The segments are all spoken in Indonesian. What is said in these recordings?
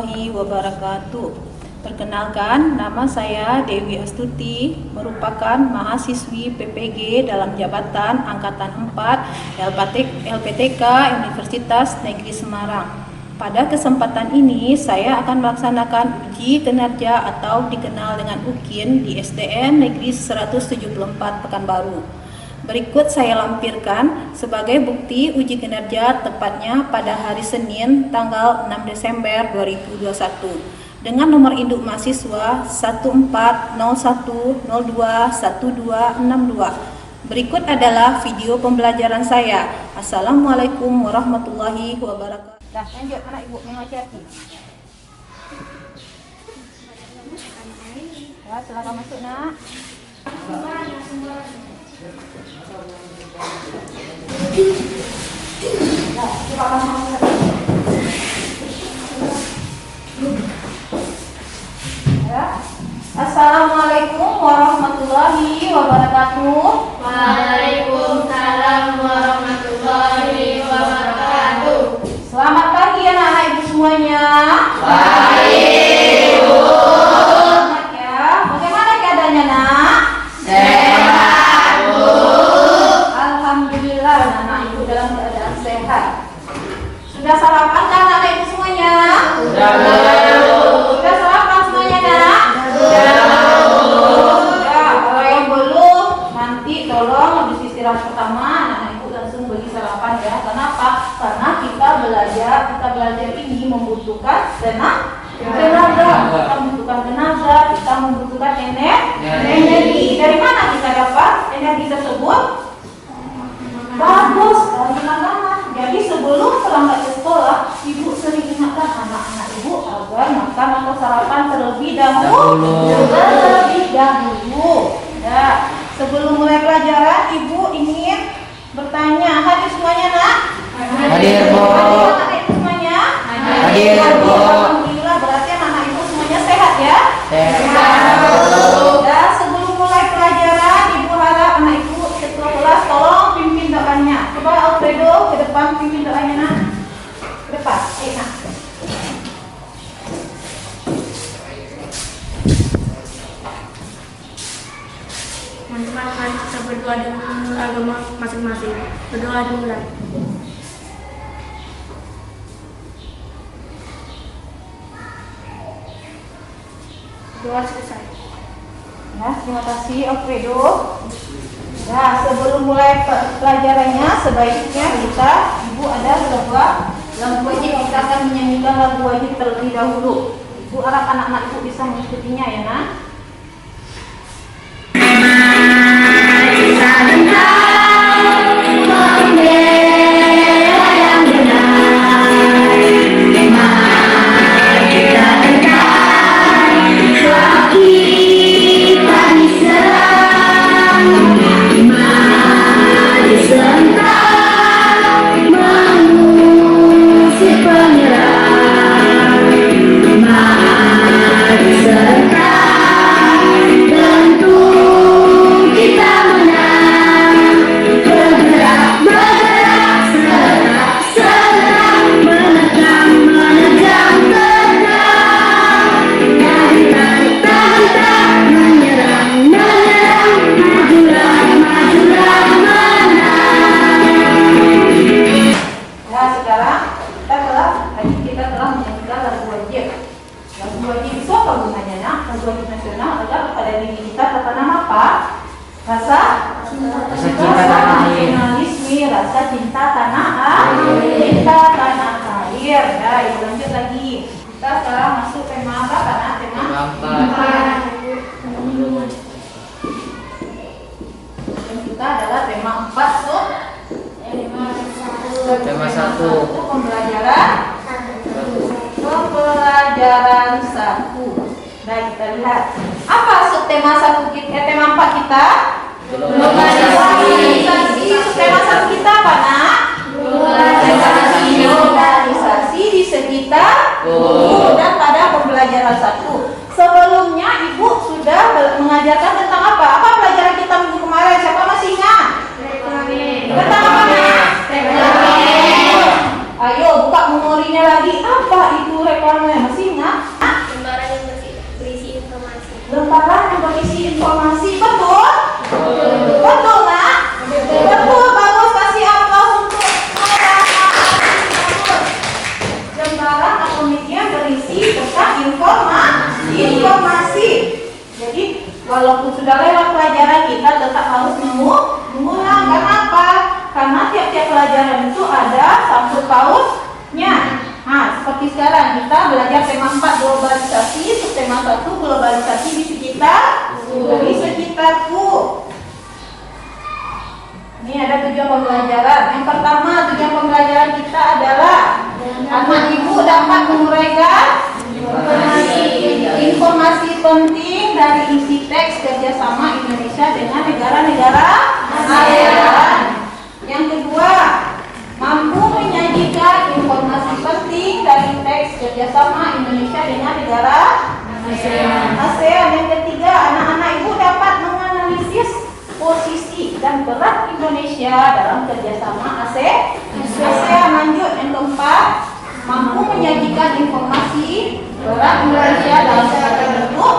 warahmatullahi wabarakatuh. Perkenalkan, nama saya Dewi Astuti, merupakan mahasiswi PPG dalam jabatan Angkatan 4 LPTK Universitas Negeri Semarang. Pada kesempatan ini, saya akan melaksanakan uji kinerja atau dikenal dengan UKIN di SDN Negeri 174 Pekanbaru. Berikut saya lampirkan sebagai bukti uji kinerja tepatnya pada hari Senin tanggal 6 Desember 2021 dengan nomor induk mahasiswa 1401021262. Berikut adalah video pembelajaran saya. Assalamualaikum warahmatullahi wabarakatuh. Dah, lanjut anak ibu yang hati-hati. Ya, silakan masuk nak. Assalamualaikum warahmatullahi wabarakatuh. Waalaikumsalam warahmatullahi wabarakatuh. Selamat pagi anak-anak ibu semuanya. Baik, Bu. Selamat ya. Bagaimana keadaannya nak? Sehat, Bu. Alhamdulillah anak ibu dalam keadaan sehat. Sudah sarapan kan anak ibu semuanya? Sudah, Bu. Sudah sarapan semuanya nak? Sudah, Bu. Sudah. Kalau yang belum, nanti tolong habis istirahat pertama anak ibu langsung beli sarapan ya. Kenapa? Karena kita belajar ini membutuhkan tenaga. Kita membutuhkan tenaga, kita membutuhkan energi. Dari mana kita dapat energi tersebut? Bagus, dari makanan. Jadi sebelum berangkat ke sekolah, ibu sering ingatkan anak-anak ibu agar makan atau sarapan terlebih dahulu. Ya, sebelum mulai pelajaran, ibu ingin bertanya. Hadir semuanya nak? Hadir, Bu. Hadir anak ibu semuanya? Hadir, Bu. Alhamdulillah, berarti anak ibu semuanya sehat ya? Sehat, Bu. Dan sebelum mulai pelajaran, ibu harap anak ibu ketua kelas tolong pimpin doanya. Coba Alfredo ke depan pimpin doanya nak. Ke depan, nak. Teman-teman, mari kita berdoa dengan agama masing-masing. Berdoa dimulai. Doa selesai. Ya, terima kasih Alfredo. Nah, sebelum mulai pelajarannya, sebaiknya ibu ada lagu wajib, kita akan menyanyikan lagu wajib terlebih dahulu. Ibu harap anak-anak ibu bisa mengikutinya ya nak. Rasa cinta tanah air. Ya, ibu lanjut lagi. Kita sekarang masuk tema apa nak? Tema 4. Dan kita adalah tema 4 Tema 1. Pembelajaran 1. Nah, kita lihat. Apa subtema 1 kita? Tema 4 kita? Globalisasi. Subtema 1 kita apa nak? Globalisasi di sekitar dan pada pembelajaran 1. Sebelumnya ibu sudah mengajarkan tentang apa? Apa pelajaran kita minggu kemarin? Siapa masih ingat? Tentang apa nak? Ayo buka memorinya lagi. Apa itu reklame? Masih ingat? berisi informasi. Betul? Betul, Nak? Betul. Bagus, kasih aplaus untuk lembaran atau media berisi tentang informasi. Jadi walaupun sudah lewat pelajaran, kita tetap harus mengulang. Kenapa? Karena tiap-tiap pelajaran itu ada sangkut pautnya. Nah, seperti sekarang kita belajar tema 4 globalisasi, tema 1 globalisasi di sekitarku. Ini ada tujuan pembelajaran. Yang pertama, tujuan pembelajaran kita adalah anak ibu dapat menguraikan informasi penting dari isi teks kerjasama Indonesia dengan negara-negara ASEAN. Yang kedua, mampu menyajikan informasi penting dari teks kerjasama Indonesia dengan negara ASEAN. Yang ketiga, anak-anak ibu dapat menganalisis posisi dan peran Indonesia dalam kerjasama ASEAN. Lanjut, yang keempat, mampu menyajikan informasi peran Indonesia dalam bentuk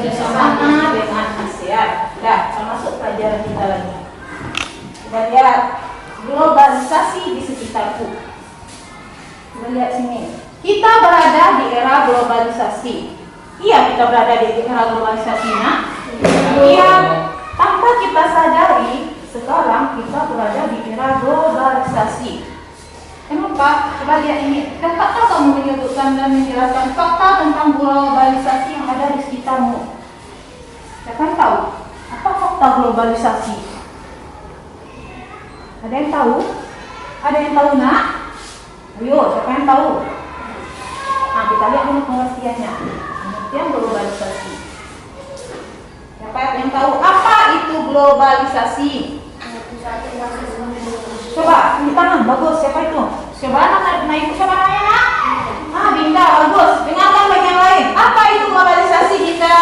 kerjasama dengan ASEAN. Nah, termasuk pelajaran kita lagi. Kita lihat globalisasi di sekitarku. Kita lihat sini. Kita berada di era globalisasi. Iya, kita berada di era globalisasi, Nak. Iya, tanpa kita sadari, sekarang kita berada di era globalisasi. Kenapa? Coba lihat ini. Dapatkah kamu menyebutkan dan menjelaskan fakta tentang globalisasi yang ada di sekitarmu? Siapa yang tahu? Apa fakta globalisasi? Ada yang tahu? Ada yang tahu, Nak? Ayo, siapa yang tahu? Nah, kita lihat dulu pengertiannya. Pengertian globalisasi. Siapa yang tahu apa itu globalisasi? Coba, di tangan, bagus. Siapa itu? Coba anak naik, coba nanya, Nak. Ah, Dinda, bagus. Dengarkan bagian lain. Apa itu globalisasi, Dinda?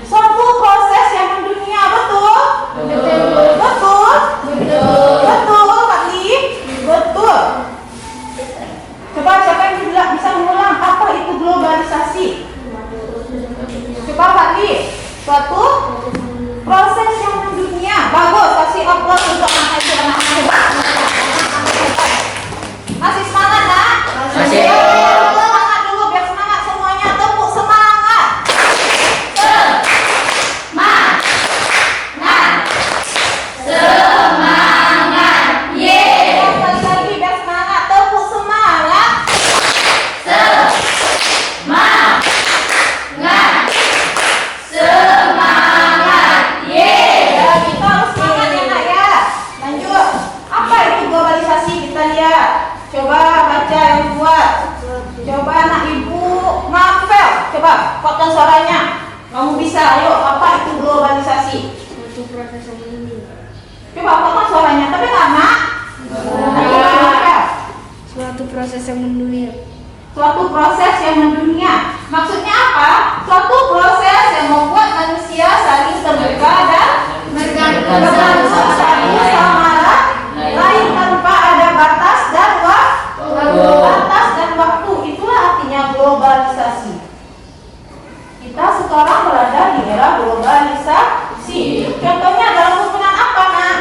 Suatu proses yang mendunia, betul? Betul? Betul, Pak Li? Betul. Coba siapa yang bisa mengulang apa itu globalisasi? Coba Pak Li. Suatu proses yang mendunia. Bagus, kasih aplaus untuk anak itu, anak-anak. Masih semangat, Nak? Masih. Semangat dulu biar semangat semuanya. Tepuk semangat. Semangat. Yeay. Sekali lagi biar semangat. Tepuk semangat. Semangat. Yeay. Ya, kita harus semangat ya, Nak ya. Lanjut. Apa itu globalisasi? Kita lihat. Coba baca yang kuat. Coba anak ibu ngapel. Coba kuatkan suaranya. Kamu bisa. Ayo, apa itu globalisasi? Suatu proses yang mendunia. Coba kuatkan suaranya. Tapi nggak, Nak? Ayo, ngapel. Suatu proses yang mendunia. Suatu proses yang mendunia. Maksudnya apa? Suatu proses yang membuat manusia saling terbuka dan bergantung satu sama lain tanpa ada batas dan waktu. Itulah artinya globalisasi. Kita sekarang berada di era globalisasi. Contohnya dalam penggunaan apa, Nak?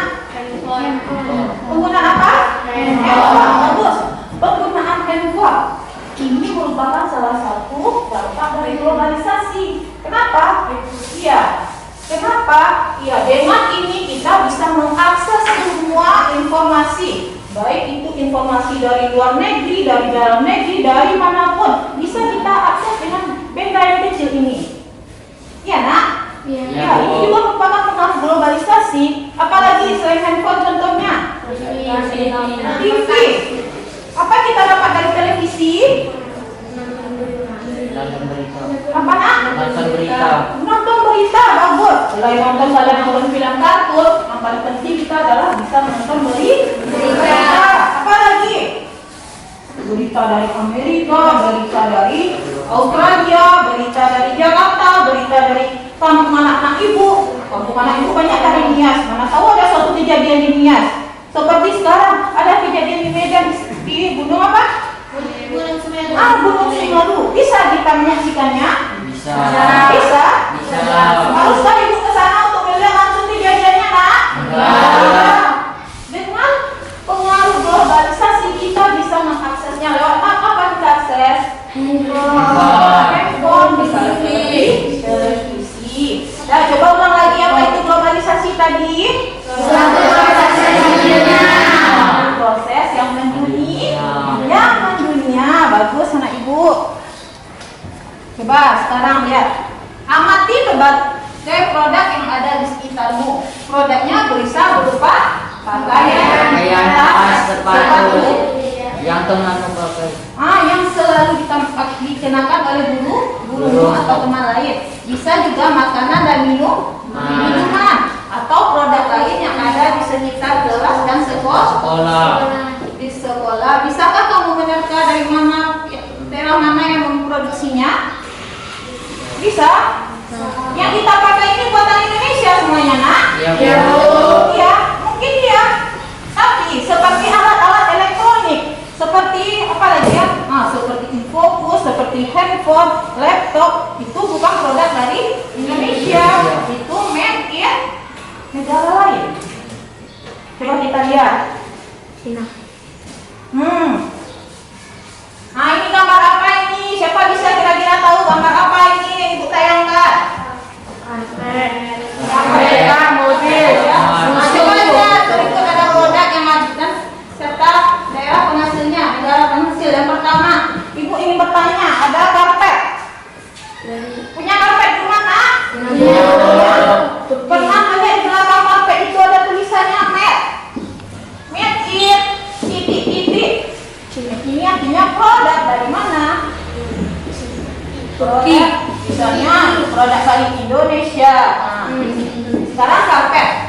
Penggunaan apa? Handphone. Bagus. Penggunaan handphone ini merupakan salah satu dampak dari globalisasi. Kenapa? Iya. Kenapa? Iya, dengan ini kita bisa mengakses semua informasi. Baik itu informasi dari luar negeri, dari dalam negeri, dari manapun. Bisa kita akses dengan benda yang kecil ini. Iya, Nak? Iya. Ya, ini juga merupakan pengaruh globalisasi. Apalagi selain handphone contohnya? TV. Apa kita dapat dari televisi? Nonton berita. Apa, Nak? Nonton berita. Nonton berita, bagus. Selain nonton kalian nonton film kartun, yang paling penting kita adalah bisa menonton berita. Apa lagi? Berita dari Amerika, berita dari Australia, berita dari Jakarta, berita dari kampung anak-anak ibu. Kampung anak ibu banyak dari Nias. Mana tahu ada suatu kejadian di Nias. Seperti sekarang ada kejadian di Medan di gunung apa? Gunung Semeru. Gunung Semeru. Bisa kita menyaksikannya? Bisa. Bisa. sebagai produk yang ada di sekitarmu. Produknya bisa berupa pakaian, tas, sepatu, yang teman pakai. yang selalu dikenakan oleh guru atau teman lain. Bisa juga makanan dan minuman atau produk lain yang ada di sekitar kelas dan sekolah. Di sekolah, bisakah kamu menerka dari daerah mana yang memproduksinya? Bisa? Yang kita pakai ini buatan Indonesia semuanya, nak? Iya. Iya, mungkin ya. Tapi seperti alat-alat elektronik, seperti apa lagi ya? Seperti infocus, seperti handphone, laptop, itu bukan produk dari Indonesia. Itu made in negara lain. Coba kita lihat. Cina. Nah, ini gambar apa ini? Siapa bisa kira-kira tahu gambar apa ini yang Ibu tayangkan? Kereta, mobil. Coba lihat, berikut ada produk yang dan serta daerah penghasilnya, negara penghasil. Yang pertama, Ibu ingin bertanya, ada karpet. Punya karpet di mana? Pernah melihat di belakang karpet itu ada tulisannya made in titik-titik. Ini artinya produk dari mana? Produk, misalnya produk dari Indonesia. Sekarang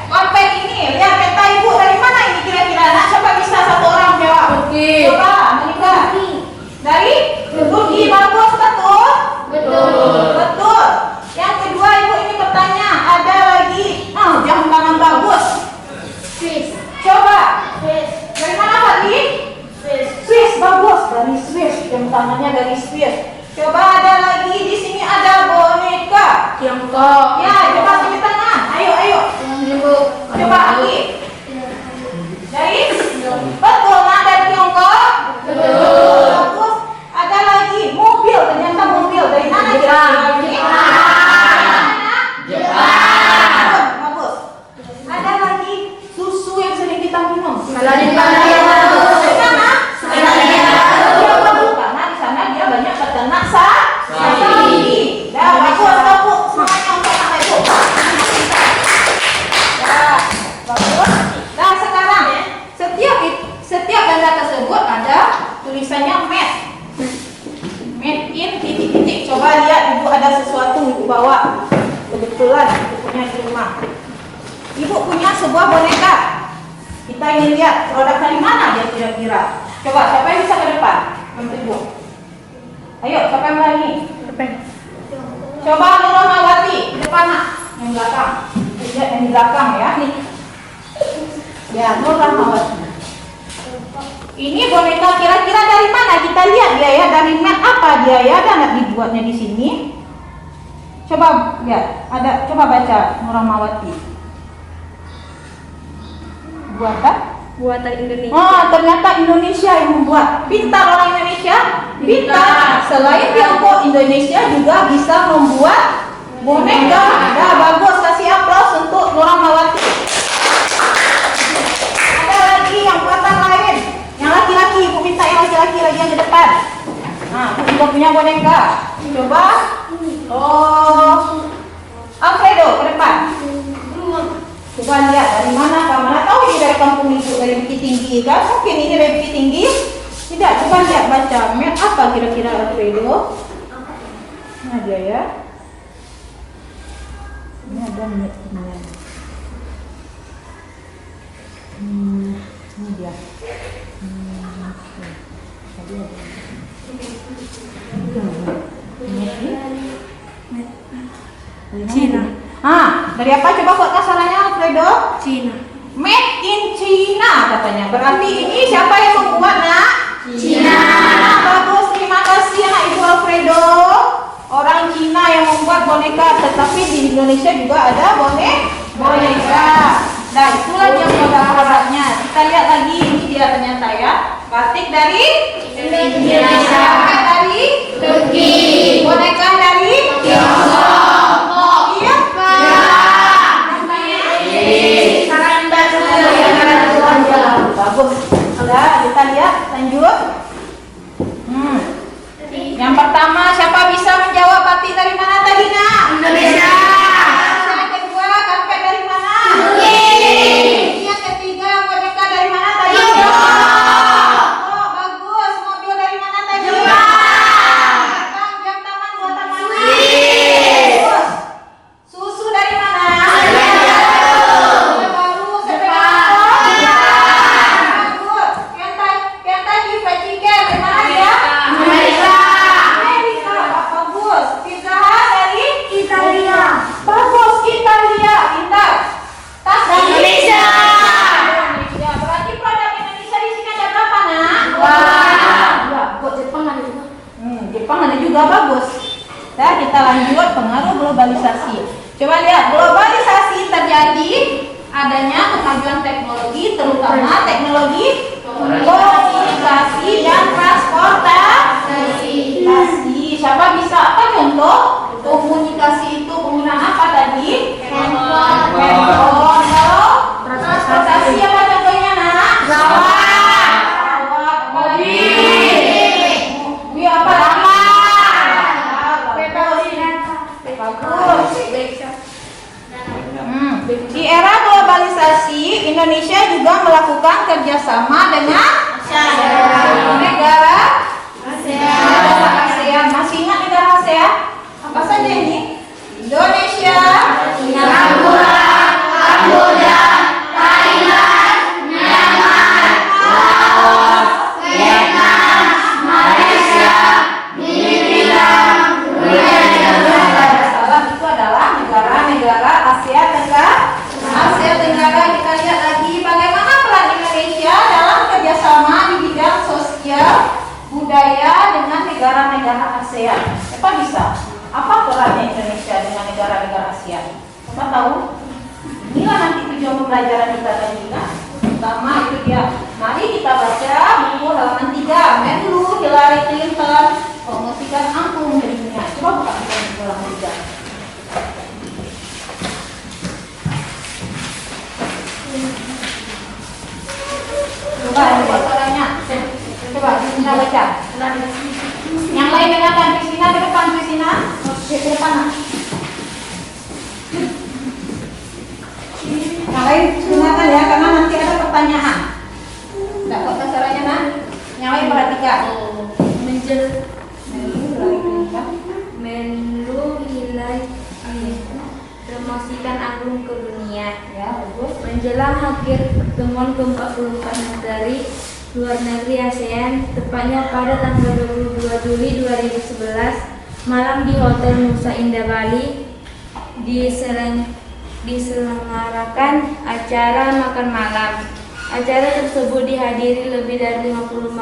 karpet ini, lihat peta Ibu dari mana ini kira-kira? Nak, coba bisa satu orang jawab. Coba, Monika. Dari Turki, bagus, betul? Betul. Yang kedua, Ibu ini bertanya, ada lagi jam tangan bagus. Coba. Dari mana tadi? Swiss, bagus, dari Swiss. Jam tangannya dari Swiss. Coba ada lagi di sini ada boneka Tiongkok. ya, coba tunjuk tangan. Ayo. Coba lagi. Dari? Betul, nah, dari Tiongkok. Bagus. Ada lagi mobil, ternyata mobil dari mana? Jepang. Bagus. Ada lagi susu yang sering kita minum. Karena di sana dia banyak peternak sapi. Dah, bagus, tepuk semuanya untuk anak Ibu. Dah, bagus. Nah, sekarang setiap benda tersebut ada tulisannya made in titik-titik. Coba lihat, Ibu ada sesuatu Ibu bawa. Kebetulan Ibu punya di rumah. Ibu punya sebuah boneka. Kita ingin lihat produk dari mana dia kira-kira. Coba, siapa yang bisa ke depan? Bantu Ibu. Ayo, siapa yang berani? Coba Nurul Mawati, di depan, nak. Yang belakang. Lihat yang di belakang ya. Nih. Ya, Nurul Mawati. Ini boneka kira-kira dari mana? Kita lihat dia ya, dari made apa dia ya? Ada nggak dibuatnya di sini? Coba lihat, ada. Coba baca Nurul Mawati. Buatan Indonesia. Ternyata Indonesia yang membuat. Pintar orang Indonesia? Pintar. Selain Tiongkok, Indonesia juga bisa membuat boneka. Nah, bagus, kasih aplaus untuk Nurul Mawati. Ada lagi yang buatan lain. Yang laki-laki, Ibu minta yang laki-laki lagi yang di depan. Nah, Ibu punya boneka. Coba. Alfredo ke depan. Coba lihat dari mana kamu tahu ini dari kampung Ibu, dari Bukit Tinggi kan? Mungkin ini dari Bukit Tinggi. Tidak, coba lihat baca made apa kira-kira Alfredo. Nah dia ya. Ini ada made-nya. Ini dia. Tadi ada. Cina. Dari apa coba kok kasarannya Alfredo? Cina. Made in China katanya. Berarti ini siapa yang membuat, nak? Cina. Bagus, terima kasih anak Ibu Alfredo. Orang Cina yang membuat boneka, tetapi di Indonesia juga ada boneka. Nah, itulah dia produk-produknya. Kita lihat lagi, ini dia ternyata ya. Batik dari Indonesia. Karpet dari Turki. boneka dari Tiongkok. Iya. Bagus. Sudah, kita lihat lanjut. Yang pertama, siapa bisa menjawab batik dari mana tadi, nak? Indonesia. globalisasi. Coba lihat, globalisasi terjadi adanya kemajuan teknologi, terutama teknologi komunikasi dan transportasi. Siapa bisa? Apa contoh komunikasi itu penggunaan apa tadi? Handphone. Kalau transportasi apa contohnya, nak? Pesawat, mobil, apa? Bagus. Di era globalisasi, Indonesia juga melakukan kerjasama dengan negara ASEAN. Masih ingat negara ASEAN? Apa saja ini? Indonesia, Singapura, Kamboja, Thailand, Myanmar, Laos, Vietnam, Malaysia, Filipina, Brunei. Salah, itu adalah negara-negara Asia Tenggara. Kita lihat lagi bagaimana peran Indonesia dalam kerjasama di bidang sosial budaya dengan negara-negara ASEAN. Siapa bisa? Apa perannya Indonesia dengan negara-negara ASEAN? Siapa tahu? Inilah nanti tujuan pembelajaran kita tadi kan. Pertama itu dia. Mari kita baca buku halaman 3. Menlu Hillary Clinton promosikan angklung di dunia. Coba buka buku halaman 3. Coba buat suaranya. Coba kita baca. Yang lain dengarkan. Kristina ke depan, Kristina. Ke depan. Yang lain dengarkan ya, karena nanti ada pertanyaan. Tidak kok suaranya, nak. Yang lain perhatikan. Menlu Hillary promosikan angklung ke dunia. Ya, bagus. Menjelang akhir pertemuan ke-44 Menteri Luar Negeri ASEAN, tepatnya pada tanggal 22 Juli 2011 malam di Hotel Nusa Indah Bali, diselenggarakan acara makan malam. Acara tersebut dihadiri lebih dari 50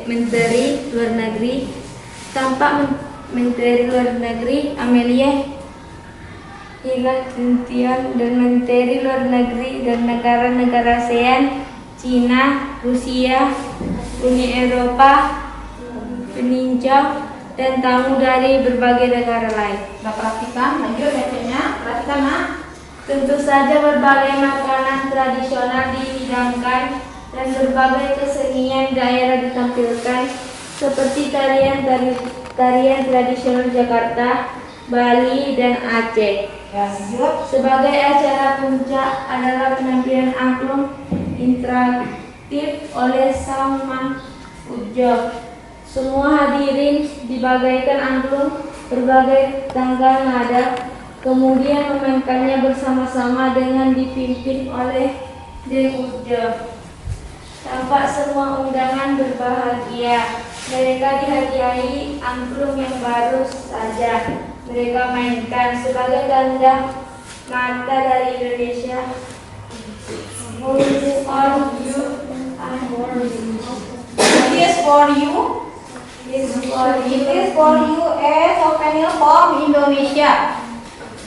menteri luar negeri. Tampak Menteri Luar Negeri Amelia Clinton dan Menteri Luar Negeri dan negara-negara ASEAN, Cina, Rusia, Uni Eropa, peninjau, dan tamu dari berbagai negara lain. Nah, perhatikan, lanjut bacanya. Perhatikan, nak. Tentu saja berbagai makanan tradisional dihidangkan dan berbagai kesenian daerah ditampilkan seperti tarian tradisional Jakarta, Bali, dan Aceh. Ya, lanjut. Sebagai acara puncak adalah penampilan angklung interaktif oleh Salman Ujjo. Semua hadirin dibagaikan angklung berbagai tanggal nada, kemudian memainkannya bersama-sama dengan dipimpin oleh Deng Ujjo. Tampak semua undangan berbahagia. Mereka dihadiahi angklung yang baru saja mereka mainkan sebagai tanda mata dari Indonesia. It is for you. It is for you a souvenir from Indonesia.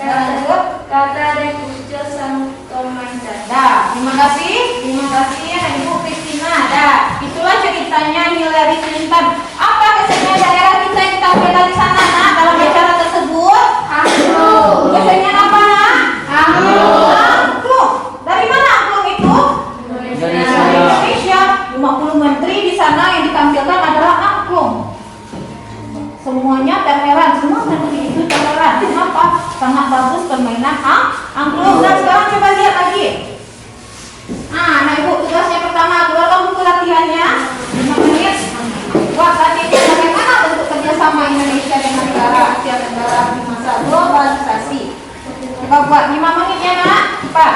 Kata Deng Ujjo sang komandan. Dah, terima kasih ya Ibu Kristina. Dah, itulah ceritanya Hillary Clinton. Apa kesenian daerah kita yang ditampilkan di sana, nak, dalam acara tersebut? Angklung. Kesenian apa, nak? Angklung. Dari mana angklung itu? Indonesia. 50 menteri di sana yang ditampilkan adalah angklung. Semuanya temeran, semua menteri itu temeran. Kenapa? Sangat bagus permainan angklung. Nah, sekarang coba lihat lagi. Nah, Ibu, tugasnya pertama, keluarkan buku latihannya 5 menit. Buat tadi bagaimana bentuk kerjasama Indonesia dengan negara Asia Tenggara di masa globalisasi. Coba buat 5 menitnya, nak. Cepat.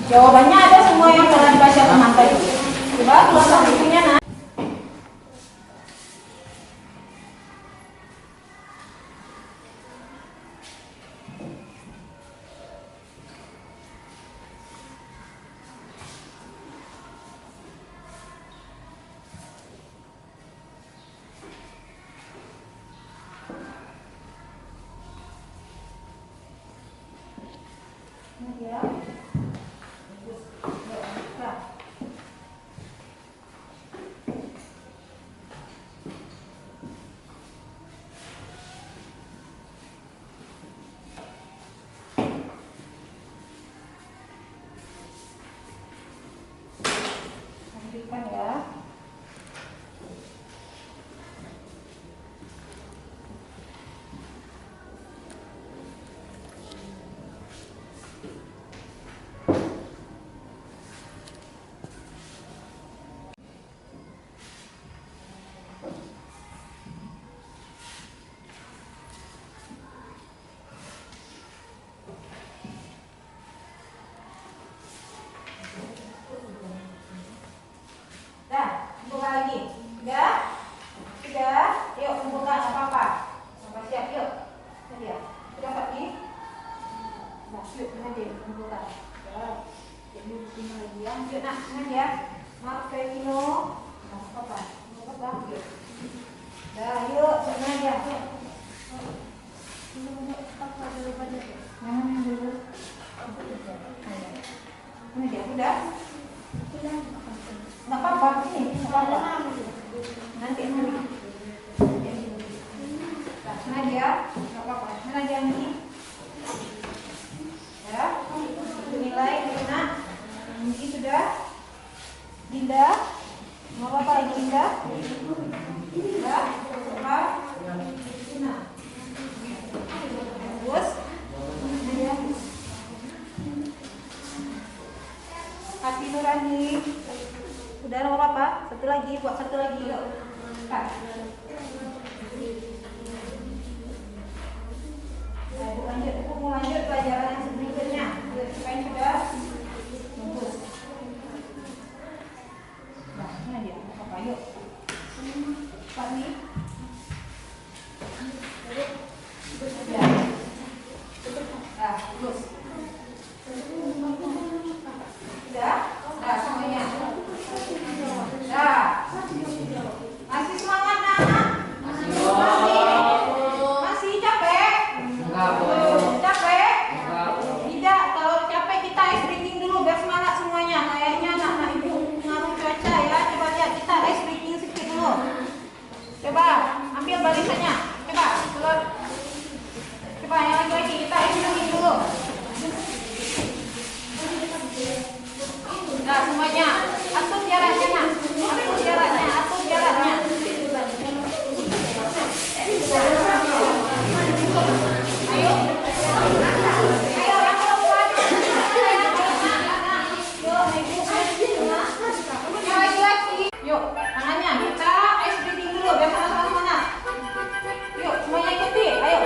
Jawabannya ada semua yang telah dibaca teman tadi. Coba keluarkan bukunya, nak. Nadia. Nah. Lanjutkan ya. Dah, buka lagi. Sudah. Yuk, buka apa-apa. Sampai siap, yuk. Nadia. Sudah Pak Ki? Nah, yuk, Nadia, buka. Ya. Jadi sini lagi ya. Yuk, nak, Nadia. Marcelino. Nah, apa? Buka, yuk. Dah, yuk, Nadia. Yuk. Apa dulu pada? Yang dulu. Nadia, udah? Nggak apa-apa, ini apa-apa. Nanti Nadia, nggak apa-apa. Nadia ini, ya, nilai Dina, ini sudah. Dinda, mau apa lagi Dinda? Ya, apa? Dina, bagus. Nadia, Hati Nurani. Udah nomor apa? Satu lagi, buat satu lagi yuk. Kak. Nah, lanjut, aku mau lanjut pelajaran yang berikutnya. Supaya sudah bagus. Nah, ini aja. Apa yuk? Pak nih. Ya. Nah, bagus. Sudah? Sudah semuanya. Nah, masih semangat anak? Masih capek? Capek? Tidak, kalau capek kita ice breaking dulu biar semangat semuanya. Kayaknya anak-anak ibu ngaruh cuaca ya. Coba lihat kita ice breaking sedikit dulu. Coba ambil barisannya. Coba, coba yang lagi kita ice breaking dulu. Nah, semuanya atur jaraknya, atur jaraknya, atur jaraknya. Ayo, ayo yang perempuan. Yuk, laki-laki. Yuk, tangannya kita ice breathing dulu biar sama-sama semangat. Yuk, semuanya ikuti. Ayo.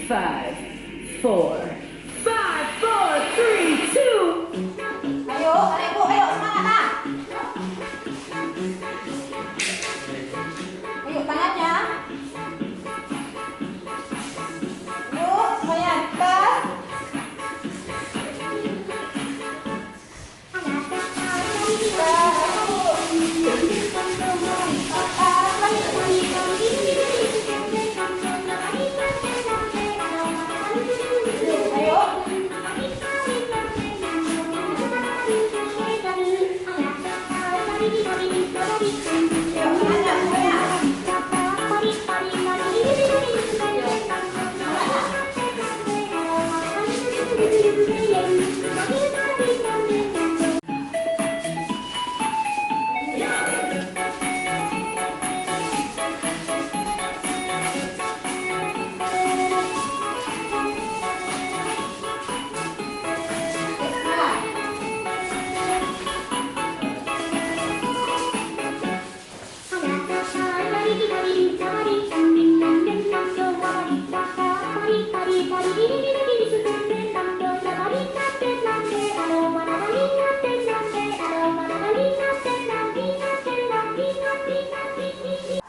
5, 4, 5, 4, 3, 2. Ayo, ibu, ayo semangat nah. Ayo tangannya. Yuk, semuanya kita.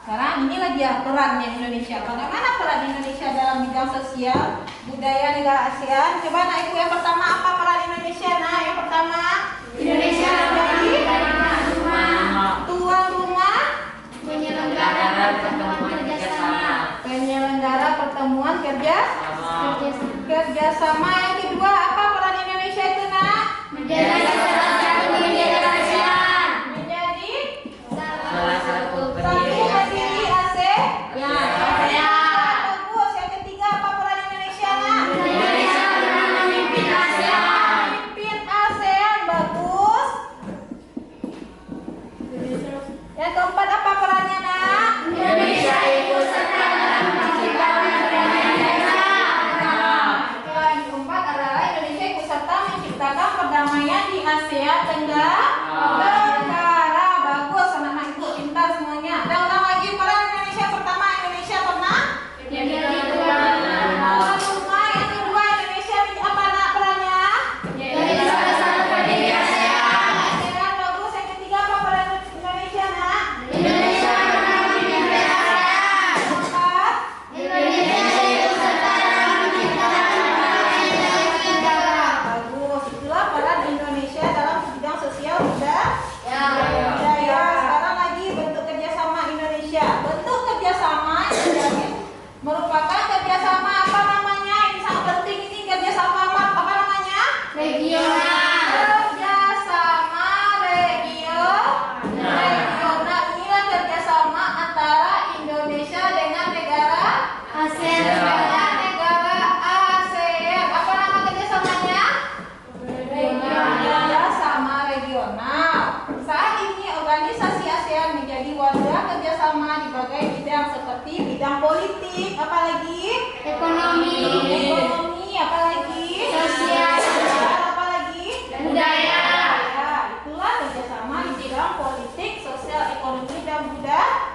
Sekarang inilah dia perannya Indonesia. Bagaimana peran Indonesia dalam bidang sosial budaya negara ASEAN? Coba nah ibu yang pertama apa peran Indonesia? Nah yang pertama Indonesia menjadi tuan rumah penyelenggara pertemuan kerjasama. Yang kedua apa peran Indonesia? Indonesia itu nak? Menjadi salah satu bendera ASEAN. Menjadi Salah satu satu pendiri pendiri ASEAN. Ya, Bagus. Yang ketiga apa peran Indonesia nak? Indonesia pernah memimpin ASEAN. Memimpin ASEAN. Bagus. Yang keempat apa perannya nak? Indonesia ikut serta dalam menciptakan perdamaian. Yang keempat adalah Indonesia ikut serta menciptakan perdamaian di Asia Tenggara. Bagus, anak-anak ibu pintar semuanya. Dan ulang lagi peran Indonesia. Pertama, Indonesia pernah Menjadi tuan rumah. Yang kedua, Indonesia apa nak perannya? salah satu pendiri ASEAN. ASEAN. Bagus. Yang ketiga apa peran Indonesia nak? Indonesia pernah memimpin ASEAN. Keempat, Indonesia ikut serta dalam menciptakan perdamaian di Asia Tenggara. bagus. Itulah peran Indonesia dalam bidang sosial budaya. Ya. Sekarang lagi bentuk kerjasama Indonesia. Bentuk kerjasama Indonesia merupakan kerjasama apa namanya? Ini sangat penting ini kerjasama apa namanya? Regional. Kerjasama regional. Inilah kerjasama antara Indonesia dengan negara ASEAN. negara ASEAN. Apa nama kerjasamanya? Kerjasama regional. Saat ini organisasi ASEAN menjadi wadah kerjasama di berbagai bidang seperti bidang politik, apalagi Ekonomi. apalagi Sosial. apalagi Budaya. Ya, itulah kerjasama di bidang politik, sosial, ekonomi dan budaya.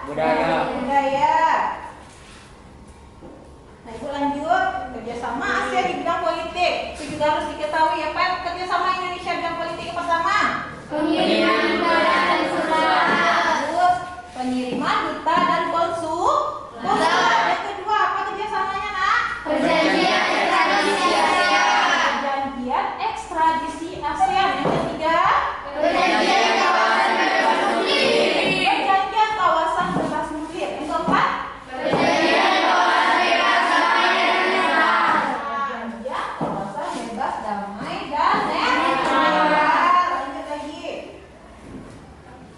Nah, ibu lanjut kerjasama ASEAN di bidang politik. Itu juga harus diketahui apa kerjasama Indonesia bidang politik yang pertama. Pengiriman duta dan konsulat. Terus pengiriman duta dan konsulat. Yang kedua apa kerjasamanya nak? Perjanjian ekstradisi ASEAN. Perjanjian ekstradisi ASEAN. Yang ketiga Perjanjian kawasan bebas nuklir. perjanjian kawasan bebas nuklir. Yang keempat Perjanjian kawasan bebas damai dan netral. perjanjian kawasan bebas damai dan netral. Lanjut lagi.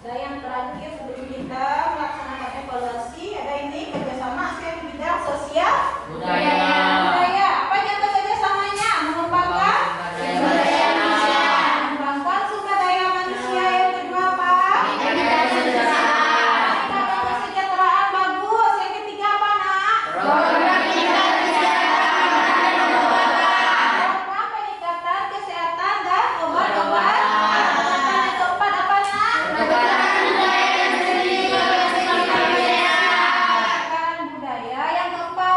Dan yang terakhir sebelum kita melaksanakan evaluasi ada ini kerjasama ASEAN di bidang sosial budaya. budaya. Apa contoh kerjasamanya? Mengembangkan mengembangkan sumber daya manusia. Yang kedua apa? Meningkatkan Meningkatkan kesejahteraan. Bagus. Yang ketiga apa nak? program meningkatkan kesehatan dan obat-obatan. Program peningkatan kesehatan dan obat-obatan. Yang keempat apa nak? Pendekatan budaya dan seni melestarikan budaya. Pendekatan budaya. Yang keempat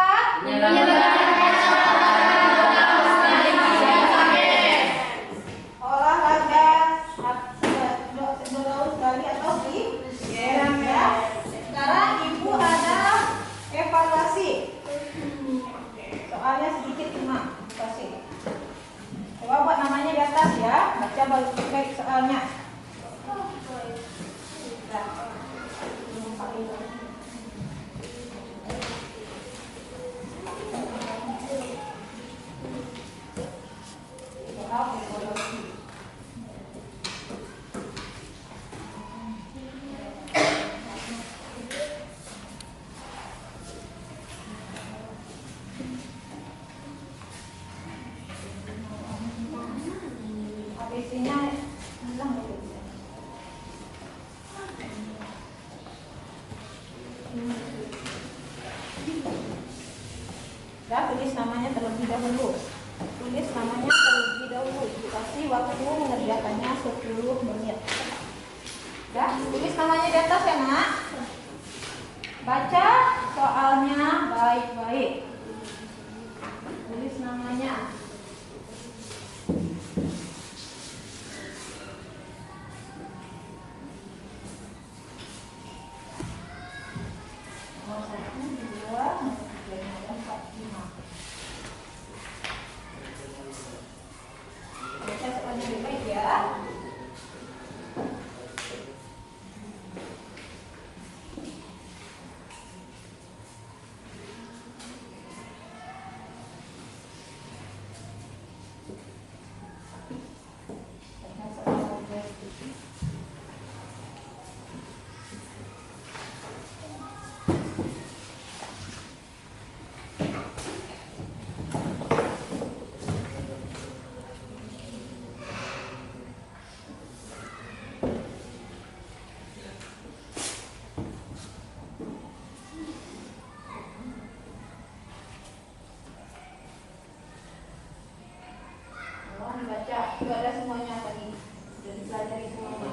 Menyebarkan pengetahuan lokal sekaligus. olahraga dua tahun sekali atau di ya. Sekarang ibu ada evaluasi. Soalnya sedikit cuma kasih. Coba buat namanya di atas ya. Baca baru baik soalnya. ABC-nya hilang gitu. Dan tulis namanya terlebih dahulu. Tulis namanya terlebih dahulu. Dikasih waktu mengerjakannya 10 menit. Ya, tulis namanya di atas ya nak. Baca soalnya baik-baik. Tulis namanya. Nomor 1, 2, 3, 4, 5. Baca soalnya baik-baik ya. Sudah ada semuanya tadi. Sudah dipelajari semuanya.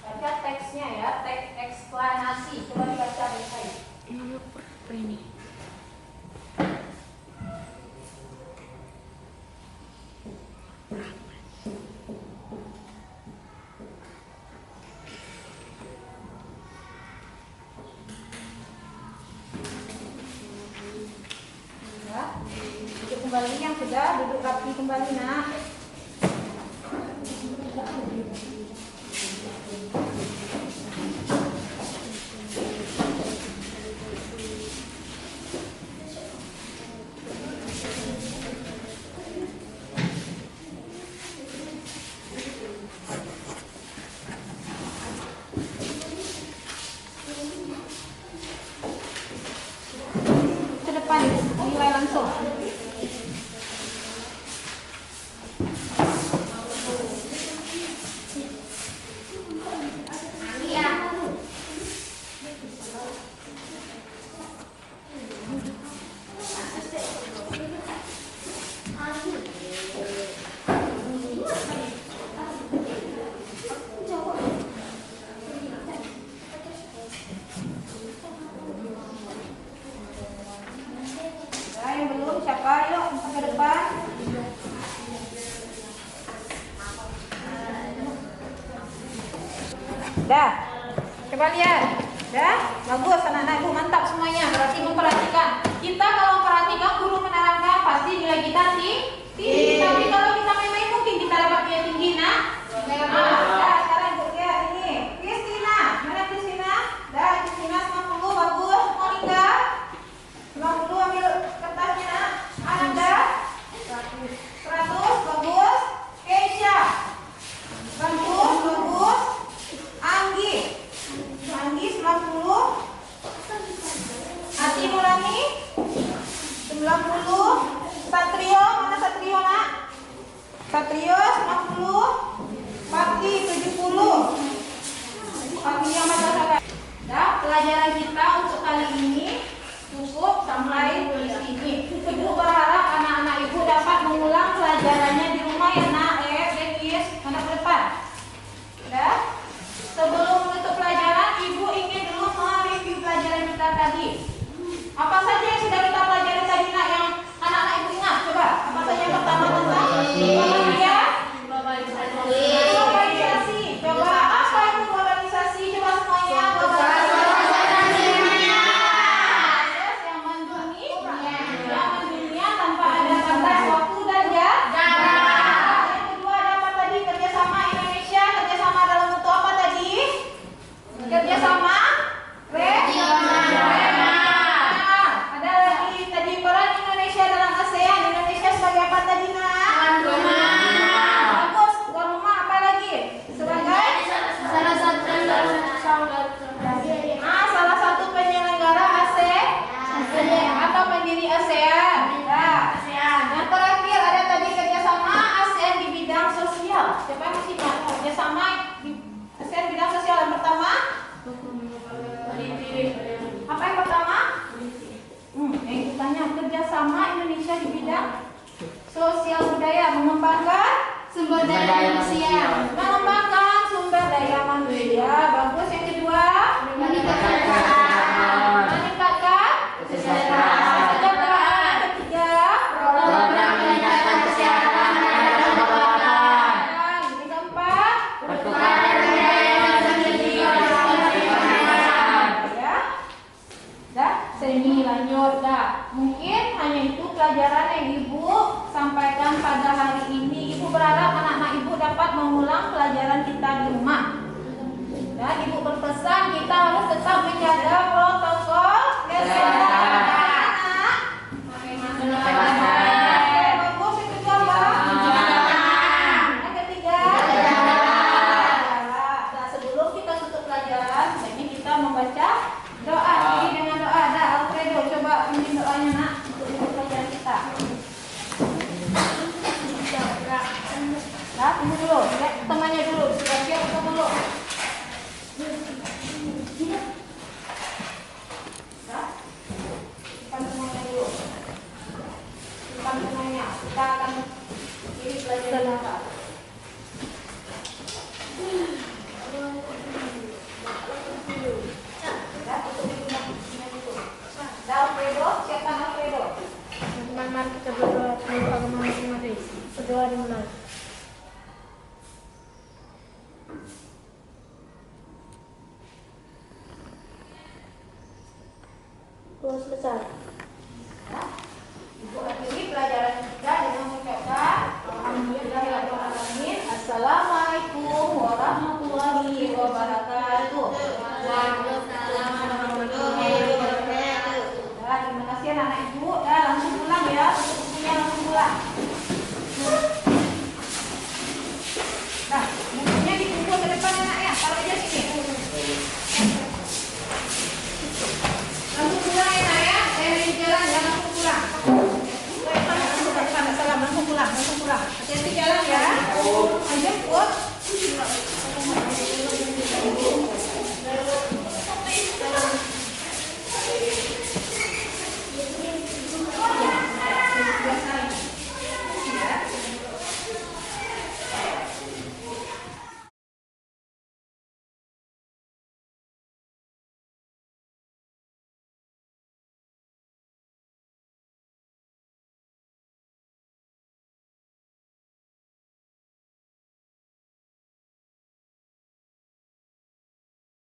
Baca teksnya ya, teks eksplanasi. Coba dibaca baik-baik. Apa ini? Ya. Duduk kembali yang sudah, duduk rapi kembali nak. Ke depan, nilai langsung. Nah, yang belum siapa? Yuk ke depan. Dah. Coba lihat. Dah. Bagus anak-anak ibu, mantap semuanya. Berarti memperhatikan. Kita kalau memperhatikan guru menerangkan pasti nilai kita tinggi. Tapi kalau kita main-main mungkin kita dapat nilai tinggi nak. Dah, sekarang ibu lihat ini. Kristina, mana Kristina? Dah, Kristina 90 bagus. Monica 90 ambil kertasnya nak. Ananda 100 bagus. Keisha bagus. Anggi 90. Ati Nurani 90. Satrio, mana Satrio nak? Satrio 90. Pati 70. Pati yang mana kakak? Dah, pelajaran kita untuk kali ini cukup sampai di sini. Ibu berharap anak-anak ibu dapat mengulang pelajarannya di rumah ya nak. Dennis, mana ke depan? Dah. Sebelum menutup pelajaran, ibu ingin dulu mereview pelajaran kita tadi. Apa saja yang sudah kita pelajari tadi nak, yang anak-anak ibu ingat? Coba. Apa saja yang pertama tentang globalisasi. Coba apa itu globalisasi? Coba semuanya. Globalisasi yang mendunia tanpa ada batas waktu dan jarak. Yang kedua ada apa tadi? Kerjasama Indonesia. Kerjasama dalam bentuk apa tadi? Kerjasama regional. Ada lagi tadi peran Indonesia dalam ASEAN. Indonesia sebagai apa tadi nak? Bagus. Tuan rumah apa lagi? Sebagai salah satu penyelenggara ASEAN atau pendiri ASEAN. Nah, yang terakhir ada tadi kerjasama ASEAN di bidang sosial. Siapa yang masih ingat kerjasama di ASEAN bidang sosial? Yang pertama, apa yang pertama? Yang ditanya kerjasama Indonesia di bidang sosial budaya, mengembangkan Sumber daya manusia. mengembangkan sumber daya manusia. Bagus. Yang kedua, meningkatkan kesejahteraan. Ketiga, Program meningkatkan kesehatan dan keselamatan. yang keempat, Pertukaran budaya dan pendidikan. ya. Dah, seni lanjut dah. Mungkin hanya itu pelajaran yang ibu sampaikan pada hari ini. Ibu berharap anak-anak ibu dapat mengulang pelajaran besar.